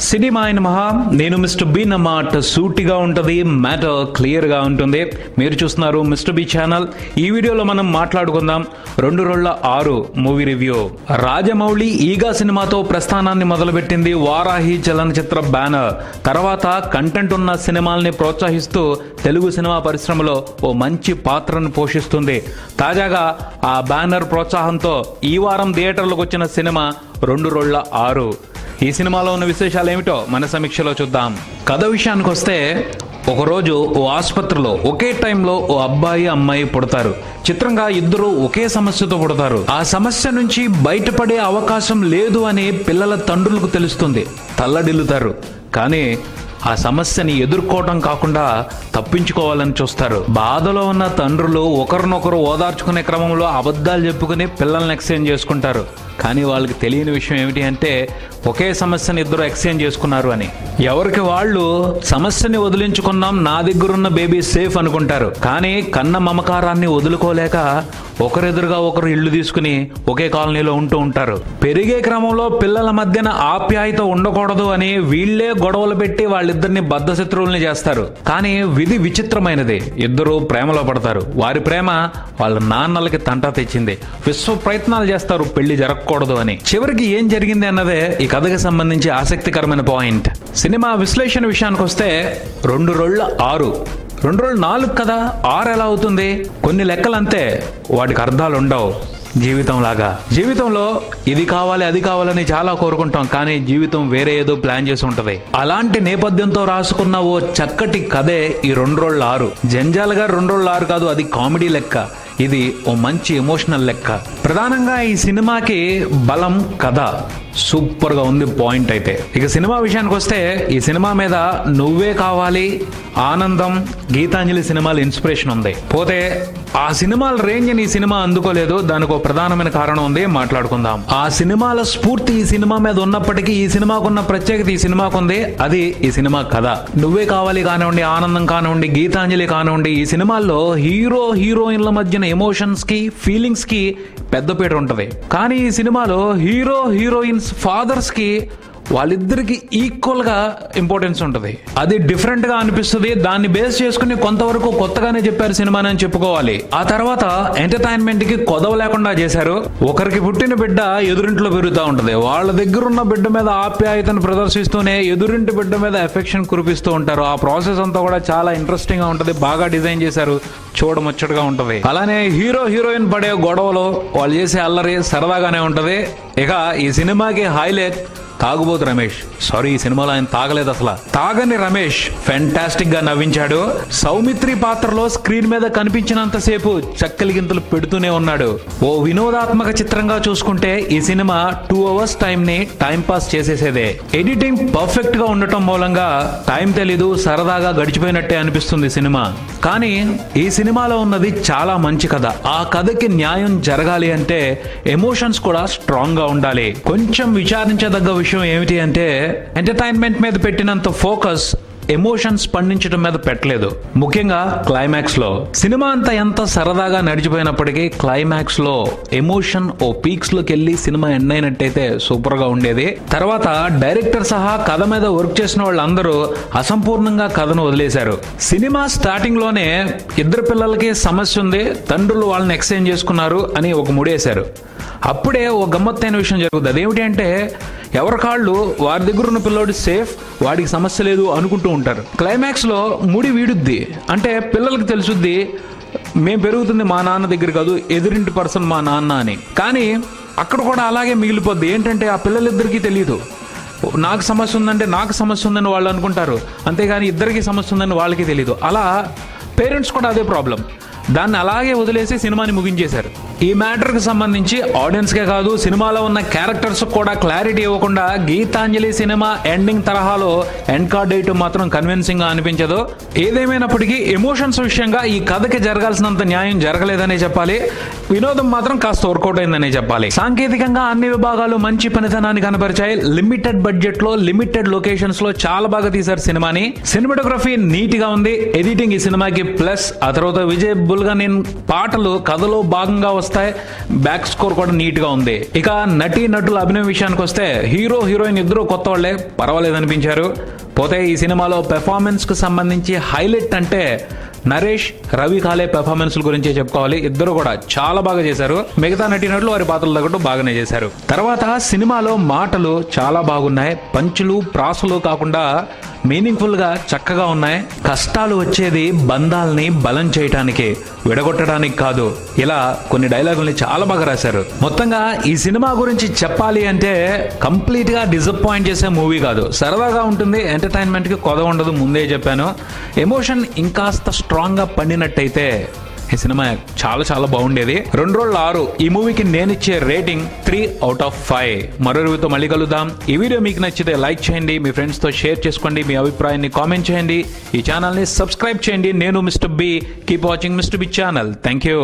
Cinema అయిన మహా నేను మిస్టర్ బి అన్నమాట సూటిగా ఉంటుంది, మ్యాటర్ క్లియర్గా ఉంటుంది. మీరు చూస్తున్నారు మిస్టర్ బి ఛానల్. ఈ వీడియోలో మనం మాట్లాడుకుందాం 2 మూవీ రివ్యూ. రాజమౌళి ఈగా సినిమాతో ప్రస్థానాన్ని మొదలుపెట్టింది వారాహి చలనచిత్ర బ్యానర్. తర్వాత కంటెంట్ ఉన్న సినిమాల్ని ప్రోత్సహిస్తూ తెలుగు సినిమా పరిశ్రమలో ఓ మంచి పాత్రను పోషిస్తుంది. తాజాగా ఆ బ్యానర్ ప్రోత్సాహంతో ఈ వారం థియేటర్లకు వచ్చిన సినిమా 2 ఈ సినిమాలో ఉన్న విశేషాలు ఏమిటో మన సమీక్షలో చూద్దాం. కథ విషయానికి వస్తే, ఒకరోజు ఓ ఆసుపత్రిలో ఒకే టైంలో ఓ అబ్బాయి అమ్మాయి పుడతారు. చిత్రంగా ఇద్దరు ఒకే సమస్యతో పుడతారు. ఆ సమస్య నుంచి బయటపడే అవకాశం లేదు అని పిల్లల తండ్రులకు తెలుస్తుంది. తల్లడిల్లుతారు. కానీ ఆ సమస్యని ఎదుర్కోవడం కాకుండా తప్పించుకోవాలని చూస్తారు. బాధలో ఉన్న తండ్రులు ఒకరినొకరు ఓదార్చుకునే క్రమంలో అబద్ధాలు చెప్పుకుని పిల్లల్ని ఎక్స్చేంజ్ చేసుకుంటారు. కానీ వాళ్ళకి తెలియని విషయం ఏమిటి అంటే, ఒకే సమస్యని ఇద్దరు ఎక్స్చేంజ్ చేసుకున్నారు అని. ఎవరికి వాళ్ళు సమస్యని వదిలించుకున్నాం, నా దగ్గరున్న బేబీ సేఫ్ అనుకుంటారు. కానీ కన్న మమకారాన్ని వదులుకోలేక ఒకరెదురుగా ఒకరు ఇళ్లు తీసుకుని ఒకే కాలనీలో ఉంటూ ఉంటారు. పెరిగే క్రమంలో పిల్లల మధ్యన ఆప్యాయత ఉండకూడదు అని వీళ్లే గొడవలు పెట్టి వాళ్ళిద్దరిని బద్ధశత్రువుల్ని చేస్తారు. కానీ విధి విచిత్రమైనది. ఇద్దరు ప్రేమలో పడతారు. వారి ప్రేమ వాళ్ళ నాన్నలకి తంటా తెచ్చింది. విశ్వ ప్రయత్నాలు చేస్తారు పెళ్లి జరగకూడదు అని. చివరికి ఏం జరిగింది అన్నదే ఈ కథకి సంబంధించి ఆసక్తికరమైన పాయింట్. సినిమా విశ్లేషణ విషయానికి వస్తే 2 కదా, 6 ఎలా అవుతుంది? కొన్ని లెక్కలంతే, వాటికి అర్థాలు ఉండవు. జీవితంలో ఇది కావాలి అది కావాలని చాలా కోరుకుంటాం, కానీ జీవితం వేరే ఏదో ప్లాన్ చేసి ఉంటది. అలాంటి నేపథ్యంతో రాసుకున్న ఓ చక్కటి కథే ఈ 2 జంజాలుగా 2 కాదు, అది కామెడీ లెక్క. ఇది ఓ మంచి ఎమోషనల్ లెక్క. ప్రధానంగా ఈ సినిమాకి బలం కథ. సూపర్ గా ఉంది పాయింట్ అయితే. ఇక సినిమా విషయానికి వస్తే, ఈ సినిమా మీద నువ్వే కావాలి, ఆనందం, గీతాంజలి సినిమాల ఇన్స్పిరేషన్ ఉంది. పోతే ఆ సినిమాల రేంజ్ ని ఈ సినిమా అందుకోలేదు. దానికి ఒక ప్రధానమైన కారణం ఉంది, మాట్లాడుకుందాం. ఆ సినిమాల స్ఫూర్తి ఈ సినిమా మీద ఉన్నప్పటికీ ఈ సినిమాకున్న ప్రత్యేకత ఈ సినిమాకు ఉంది. అది ఈ సినిమా కథ. నువ్వే కావాలి కానివ్వండి, ఆనందం కానివ్వండి, గీతాంజలి కానివ్వండి, ఈ సినిమాల్లో హీరో హీరోయిన్ల మధ్యన ఎమోషన్స్ కి ఫీలింగ్స్ కి పెద్దపీట ఉంటది. కానీ ఈ సినిమాలో హీరో హీరోయిన్స్ ఫాదర్స్ కి వాళ్ళిద్దరికి ఈక్వల్ గా ఇంపార్టెన్స్ ఉంటుంది. అది డిఫరెంట్ గా అనిపిస్తుంది. దాన్ని బేస్ చేసుకుని కొంతవరకు కొత్తగానే చెప్పారు సినిమాని అని చెప్పుకోవాలి. ఆ తర్వాత ఎంటర్టైన్మెంట్ కి కొదవ లేకుండా చేశారు. ఒకరికి పుట్టిన బిడ్డ ఎదురింట్లో పెరుగుతూ ఉంటది. వాళ్ళ దగ్గర ఉన్న బిడ్డ మీద ఆప్యాయతను ప్రదర్శిస్తూనే ఎదురింటి బిడ్డ మీద ఎఫెక్షన్ కురిపిస్తూ ఉంటారు. ఆ ప్రాసెస్ అంతా కూడా చాలా ఇంట్రెస్టింగ్ గా ఉంటది. బాగా డిజైన్ చేశారు, చూడముచ్చటగా ఉంటది. అలానే హీరో హీరోయిన్ పడే గొడవలు, వాళ్ళు చేసే అల్లరి సరదాగానే ఉంటది. ఇక ఈ సినిమాకి హైలైట్ తాగుబోతు రమేష్. సారీ, ఈ సినిమాలో ఆయన తాగలేదు అసలు. తాగని రమేష్ ఫెంటాస్టిక్ గా నవ్వించాడు. సౌమిత్రి పాత్రలో స్క్రీన్ మీద కనిపించినంతసేపు చక్కలి గింతలు పెడుతూనే ఉన్నాడు. ఓ వినోదాత్మక చిత్రంగా చూసుకుంటే ఈ సినిమా 2 hours టైం ని టైం పాస్ చేసేసేదే. ఎడిటింగ్ పర్ఫెక్ట్ గా ఉండటం మూలంగా టైం తెలీదు, సరదాగా గడిచిపోయినట్టే అనిపిస్తుంది సినిమా. కానీ ఈ సినిమాలో ఉన్నది చాలా మంచి కథ. ఆ కథకి న్యాయం జరగాలి అంటే ఎమోషన్స్ కూడా స్ట్రాంగ్ గా ఉండాలి. కొంచెం విచారించదగ్గ విషయం ఏమిటి అంటే, ఎంటర్టైన్మెంట్ మీద పెట్టినంత ఫోకస్ ఎమోషన్స్ పండించడం మీద పెట్టలేదు. ముఖ్యంగా క్లైమాక్స్ లో. సినిమా అంతా ఎంత సరదాగా నడిచిపోయినప్పటికీ క్లైమాక్స్ లో ఎమోషన్ ఓ పీక్స్ లోకి వెళ్ళి సినిమా ఎండ్ అయినట్టయితే సూపర్ గా ఉండేది. తర్వాత డైరెక్టర్ సహా కథ మీద వర్క్ చేసిన వాళ్ళందరూ అసంపూర్ణంగా కథను వదిలేశారు. సినిమా స్టార్టింగ్ లోనే ఇద్దరు పిల్లలకి సమస్య ఉంది, తండ్రులు వాళ్ళని ఎక్స్చేంజ్ చేసుకున్నారు అని ఒక ముడేశారు. అప్పుడే ఓ గమ్మత్తైన విషయం జరుగుతుంది. అదేమిటి అంటే, ఎవరి కాళ్ళు వారి దగ్గర ఉన్న పిల్లోడు సేఫ్, వాడికి సమస్య లేదు అనుకుంటూ ఉంటారు. క్లైమాక్స్ లో ముడి వీడుద్ది. అంటే పిల్లలకి తెలుసుద్ది, మేము పెరుగుతుంది మా నాన్న దగ్గర కాదు, ఎదురింటి పర్సన్ మా నాన్న అని. కానీ అక్కడ కూడా అలాగే మిగిలిపోద్ది. ఏంటంటే ఆ పిల్లలిద్దరికీ తెలియదు. నాకు సమస్య ఉందంటే నాకు సమస్య ఉందని వాళ్ళు అనుకుంటారు, అంతేగాని ఇద్దరికి సమస్య ఉందని వాళ్ళకి తెలియదు. అలా పేరెంట్స్ కూడా అదే ప్రాబ్లం. దాన్ని అలాగే వదిలేసి సినిమాని ముగించేశారు. ఈ మ్యాటర్కి సంబంధించి ఆడియన్స్కే కాదు, సినిమాలో ఉన్న క్యారెక్టర్స్ కూడా క్లారిటీ ఇవ్వకుండా గీతాంజలి సినిమా ఎండింగ్ తరహాలో ఎండ్ కార్డ్ వేయటం మాత్రం కన్విన్సింగ్ గా అనిపించదు. ఏదేమైనప్పటికీ ఎమోషన్స్ విషయంగా ఈ కథకి జరగాల్సినంత న్యాయం జరగలేదనే చెప్పాలి. వినోదం మాత్రం కాస్త వర్కౌట్ అయిందనే చెప్పాలి. సాంకేతికంగా అన్ని విభాగాలు మంచి పనితనాన్ని కనబరిచాయి. లిమిటెడ్ బడ్జెట్ లో లిమిటెడ్ లొకేషన్స్ లో చాలా బాగా తీశారు సినిమాని. సినిమాటోగ్రఫీ నీట్ గా ఉంది. ఎడిటింగ్ ఈ సినిమాకి ప్లస్. ఆ తర్వాత విజయ్ ఓవరాల్ గా నేను పాటలు కథలో భాగంగా వస్తాయి, బ్యాక్ స్కోర్ కూడా నీట్ గా ఉంది. ఇక నటీ నటుల అభినయం విషయానికి వస్తే హీరో హీరోయిన్ ఇద్దరు కొత్త వాళ్లే, పర్వాలేదు అనిపించారు. పోతే ఈ సినిమాలో పెర్ఫార్మెన్స్ కు సంబంధించి హైలైట్ అంటే నరేష్, రవి కాలే పెర్ఫార్మెన్స్ గురించి చెప్పుకోవాలి. ఇద్దరు కూడా చాలా బాగా చేశారు. మిగతా నటీనటులు వారి పాత్రలు తగ్గట్టు బాగానే చేశారు. తర్వాత సినిమాలో మాటలు చాలా బాగున్నాయి. పంచులు ప్రాసలు కాకుండా మీనింగ్ఫుల్ గా చక్కగా ఉన్నాయి. కష్టాలు వచ్చేది బంధాలని బలం చేయటానికి, విడగొట్టడానికి కాదు. ఇలా కొన్ని డైలాగుల్ని చాలా బాగా రాశారు. మొత్తంగా ఈ సినిమా గురించి చెప్పాలి అంటే కంప్లీట్ గా డిసప్పాయింట్ చేసే మూవీ కాదు. సరదాగా ఉంటుంది, ఎంటర్టైన్మెంట్ కి కొద ఉండదు, ముందే చెప్పాను. ఎమోషన్ ఇంకాస్త స్ట్రాంగ్ గా పండినట్టయితే ఈ సినిమా చాలా చాలా బాగుండేది. 2/6 ఈ మూవీకి నేనిచ్చే రేటింగ్ 3/5. మరో రివ్యూతో మళ్ళీ కలుద్దాం. ఈ వీడియో మీకు నచ్చితే లైక్ చేయండి, మీ ఫ్రెండ్స్ తో షేర్ చేసుకోండి, మీ అభిప్రాయాన్ని కామెంట్ చేయండి, ఈ ఛానల్ ని సబ్స్క్రైబ్ చేయండి. నేను mister B. Keep watching mister B channel. Thank you.